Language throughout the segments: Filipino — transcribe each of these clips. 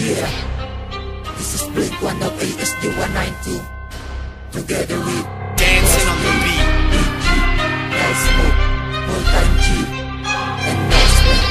Yeah, this is Blink-108 SG-192. Together with Dancing on the beat, L-Smoke, Multan G, and Nostman.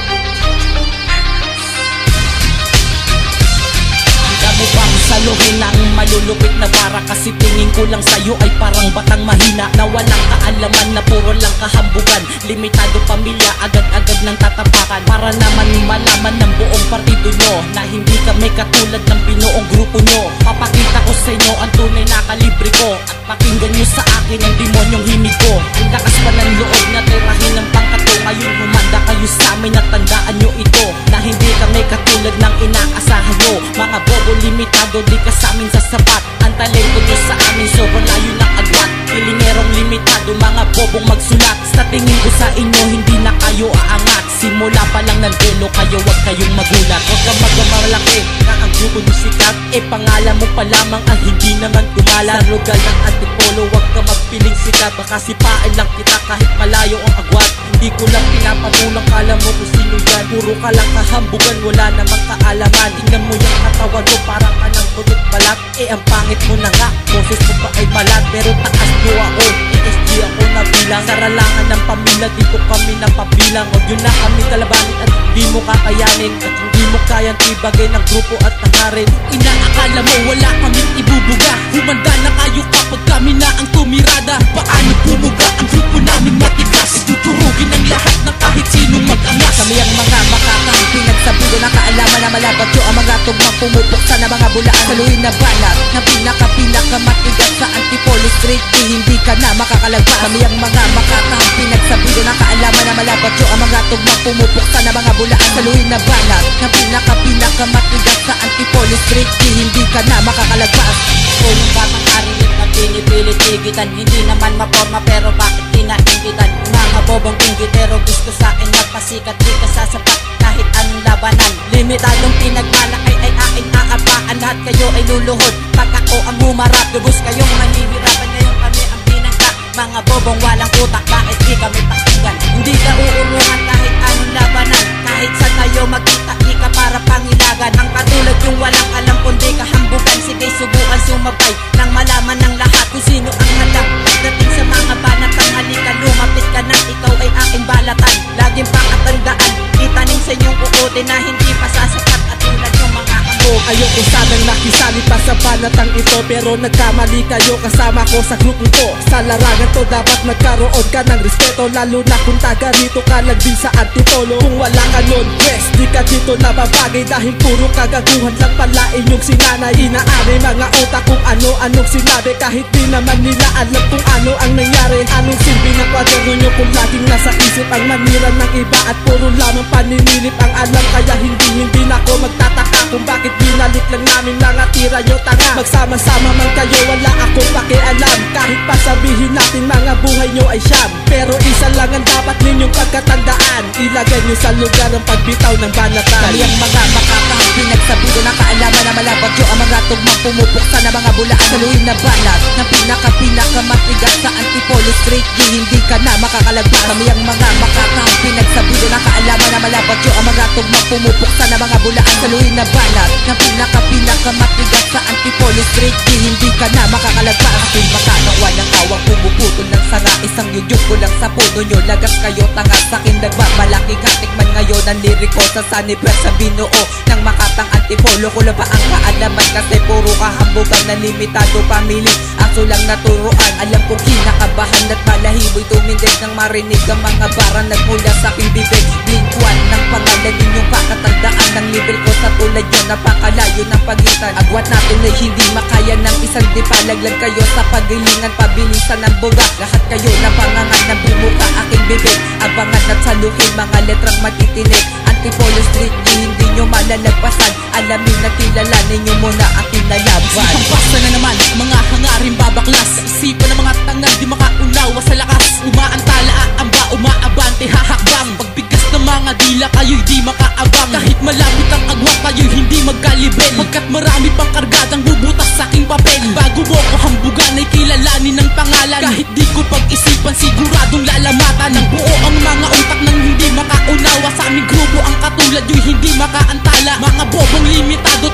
Handa mo bang saluhin ang malulupit na bara? Kasi tingin ko lang sa'yo ay parang batang mahina na walang kaalaman, na puro lang kahambugan. Limitado pamilya, agad-agad ng tatapakan para naman malaman ng buong partido nyo na hindi kami katulad ng binuong grupo nyo. Papakita ko sa inyo ang tunay na kalibre ko at pakinggan nyo sa akin ang demonyong himig ko. Ang lakas pa ng loob na tirahin ng pangkato. Ngayon humanda kayo sa amin at tandaan nyo ito, na hindi kami katulad ng inaasahan nyo. Mga bobo limitado, di ka sa amin sasapat. Ang talento nyo sa amin sobrang layo ng agwat. Pilingerong limitado, mga bobong magsulat. Sa tingin ko sa inyo, hindi na kayo aangat. Simula pa lang ng dulo kayo, wag kayong magulat. Huwag kang magmamalaki na ang grupo nyo sikat, pangalan mo pa lamang ang hindi naman kumalat. Sa lugar ng antipolo, wag ka magpiling sikat. Baka sipain lang kita kahit malayo ang agwat. Hindi ko lang pinapabulang, kala mo kung sino yan. Puro ka lang kahambugan, wala namang kaalaman. Tingnan mo yung katawan mo, parang ka ng tutot balat. Ang pangit mo na nga, boses mo pa ay malat. Pero taas mo ako, ESG ako na bilang. Saralangan ng pamilya, di ko kami napabilang. Huwag yun na kami kalabanin at hindi mo kakayanin. At hindi mo kayang ibagay ng grupo at takarin. Inaakala mo wala kaming ibubuga. Humanda na kayo kapag kami na ang tumirada. Paano bumuga ang grupo namin matigas? Tuturugin ang lahat ng kahit sinong mag-angas. Kami ang mga makakahing nagsabido na kaalaman na malabat yung ang mga tugmang pumupuksa na mga bulaan. Saluhin na balat na pinaka-matigas sa Antipolo Street. Hindi ka na makakalagpas. Kami ang mga makakahing nagsabido na kaalaman na malabat yung ang mga tugmang pumupuksa na mga bulaan. Saluhin na balat na pinaka-matigas sa Antipolo Street. Hindi ka na makakalagpas. Kung yung batang arilit na pinipilit tigitan, hindi naman maporma pero bakit kinaingitan? Mga bobong inggitero gusto sa akin magpasikat. Di ka sasapat kahit anong labanan. Limitadong pinagmalakay ay aking aapakan. Lahat kayo ay luluhod pag ako ang humarap. Lubos kayong mahihirapan, ngayon kami ang binangka. Mga bobong walang utak, bakit di kami pakinggan? Hindi ka uurungan kahit anong labanan. Kahit saan kayo magkita, di ka para pangilagan. Ang katulad yung walang alam kundi kahambugan. Sige subukan sumabay nang malaman ng lahat kung sino ang halang. Pagdating sa mga banatang halika, lumapit ka na, ikaw ay aking balatan. Laging pakatandaan, itanim sa inyong kukote na hindi pa sasapat at tulad yung mga hambog. Ayoko sanang nakisali pa sa banatang ito, pero nagkamali kayo kasama ko sa grupo ko. Sa larangan to dapat magkaroon ka ng respeto, lalo na kung taga rito ka lang din sa Antipolo. Kung wala ka nun, yes, di ka dito nababagay. Dahil puro kagaguhan lang pala inyong sinanay. Inaari mga utak kung ano-anong sinabi, kahit di naman nila alam kung ano ang nangyari. Anong silbi ng kwaderno nyo kung laging nasa isip ang manira ng iba at puro lamang paninilip ang alam. Kaya hindi na ako magtataka kung bakit binalik lang namin mga tira nyo tanga. Magsama-sama man kayo, wala akong pakialam. Kahit pa sabihin natin mga buhay nyo ay siyam, pero isa lang ang dapat ninyong pagkatandaan. Ilagay nyo sa lugar ang pagbitaw ng banatan. Kami ang mga makakahing nagsabido na kaalaman na malabat yung ang mga tugmang pumupuksa na mga bulaan. Saluhin na balat na pinaka-matigas sa Antipolo Street. Hindi ka na makakalagpas. Kami ang mga makakahing nagsabido na kaalaman na malabat yung ang mga tugmang pumupuksa na mga bulaan. Saluhin na balat na pinaka-matigas sa Antipolo Street. Hindi ka na makakalagpas. Aking makakang walang awang pumuputol ng sanga. Isang yudyok ko lang sa puno nyo, lagas kayo tanga. Sa'kin nagmamalaki katik man ngayon ang liriko sa saniper sa binuo ng Makatang Antipolo. Kulang pa ang kaalaman kasi puro kahambugan na limitado pamili. Aso lang naturuan, alam kong kinakabahan at balahiboy tumindig nang marinig ang mga bara nagmula sa aking bibig. Blink-1 ng pangalan ninyong pakatandaan ng libre ko sa tulad nyo, napakalayo ng pagitan. Agwat natin ay hindi makaya ng isang dipalaglag kayo sa pagilingan, pabilisan ng buga. Lahat kayo napangangan na bumuka aking bibig. Abangan at saluhin mga letrang matitinig. Antipolo Street, hindi nyo malalagpasan. Alamin at kilalanin nyo muna aking nalaban. Ang basta na naman, mga hangarin babaklas. Isipan ng mga tangal, di makaunawa sa lakas. Umaantala, amba, umaabante, hahakbang. Pagbigas ng mga dila, kayo'y di makaabang. Kahit malapit ang agwat, kayo'y hindi magkalibel. Pagkat marami pang kargadang bubutas sa aking papel. Bago mo ko hambugan ay kilalanin ng pangalan. Kahit di ko pag-isipan, siguradong lalamatan ng buo ang mga utak nang hindi makaunawa sa aming grupo. Ang katulad yung hindi makaantala, mga bobong limitado,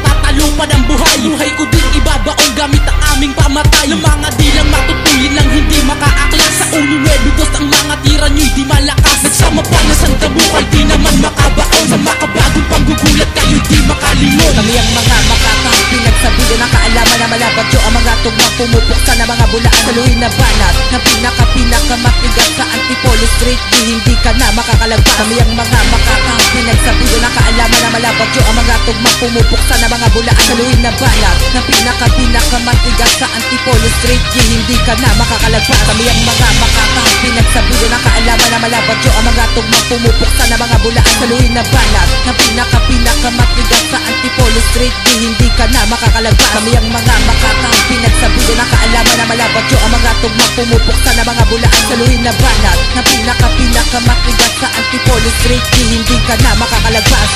Antipolo Street, di hindi ka na makakalagpas. Kami ang mga makakang pinagsabido na kaalaman na malabagyo. Ang mga tugmang pumupuksa na mga bulaan, saluhin na balat na pinakamatigas sa Antipolo Street, di hindi ka na makakalagpas. Kami ang mga makakang pinagsabido na kaalaman na malabagyo. Ang mga tugmang pumupuksa na mga bulaan, saluhin na balat na pinakamatigas sa Antipolo Street, di hindi ka na makakalagpas. Kami ang mga makakang pinagsabido na kaalaman na malabagyo. Ang mga tugmang pumupuksa na mga bulaan, saluhin na balat na pinakamatigas sa Antipolo Street, di hindi ka na makakalagpas.